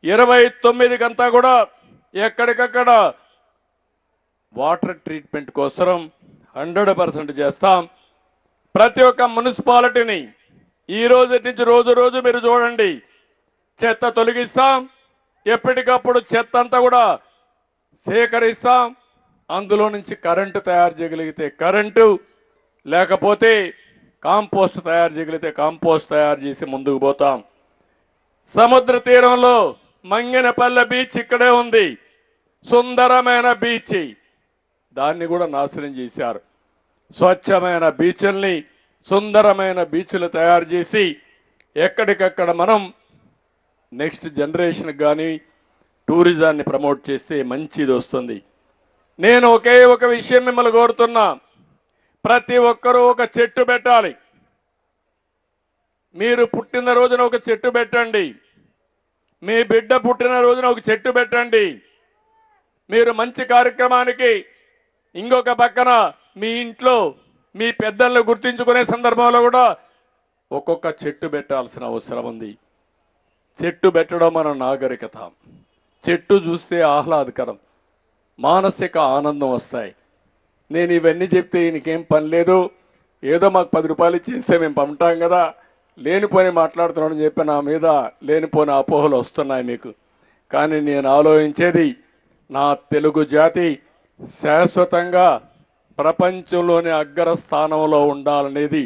29కంతా కూడా ఎక్కడికక్కడ water treatment కోసం 100% చేస్తాం. ప్రతి ఒక్క మున్సిపాలిటీని ఈ రోజు నుంచి రోజు మీరు చూడండి, చెత్త తొలగిస్తాం. ఎప్పటికప్పుడు చెత్త అంతా కూడా సేకరిస్తాం. అందులో నుంచి కరెంటు తయారు చేయగలిగితే కరెంటు, లేకపోతే కాంపోస్ట్ తయారు చేయగలిగితే కాంపోస్ట్ తయారు చేసి ముందుకు పోతాం. సముద్ర తీరంలో మంగెనపల్లె బీచ్ ఇక్కడే ఉంది, సుందరమైన బీచ్. దాన్ని కూడా నాశనం చేశారు. స్వచ్ఛమైన బీచ్ల్ని, సుందరమైన బీచ్లు తయారు చేసి ఎక్కడికక్కడ మనం నెక్స్ట్ జనరేషన్ కానీ టూరిజాన్ని ప్రమోట్ చేస్తే మంచిది వస్తుంది. నేను ఒకే ఒక విషయం మిమ్మల్ని కోరుతున్నా, ప్రతి ఒక్కరూ ఒక చెట్టు పెట్టాలి. మీరు పుట్టిన రోజున ఒక చెట్టు పెట్టండి, మీ బిడ్డ పుట్టిన రోజున ఒక చెట్టు పెట్టండి. మీరు మంచి కార్యక్రమానికి ఇంకొక పక్కన మీ ఇంట్లో మీ పెద్దలను గుర్తించుకునే సందర్భంలో కూడా ఒక్కొక్క చెట్టు పెట్టాల్సిన అవసరం ఉంది. చెట్టు పెట్టడం మన నాగరికత. చెట్టు చూస్తే ఆహ్లాదకరం, మానసిక ఆనందం వస్తాయి. నేను ఇవన్నీ చెప్తే ఈయనకేం పని లేదు, ఏదో మాకు 10 రూపాయలు ఇచ్చేస్తే మేము పంపుతాం కదా, లేనిపోని మాట్లాడుతున్నాడని చెప్పి నా మీద లేనిపోని అపోహలు వస్తున్నాయి మీకు. కానీ నేను ఆలోచించేది నా తెలుగు జాతి శాశ్వతంగా ప్రపంచంలోని అగ్రస్థానంలో ఉండాలనేది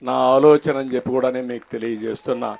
నా ఆలోచన అని చెప్పి కూడా నేను మీకు తెలియజేస్తున్నా.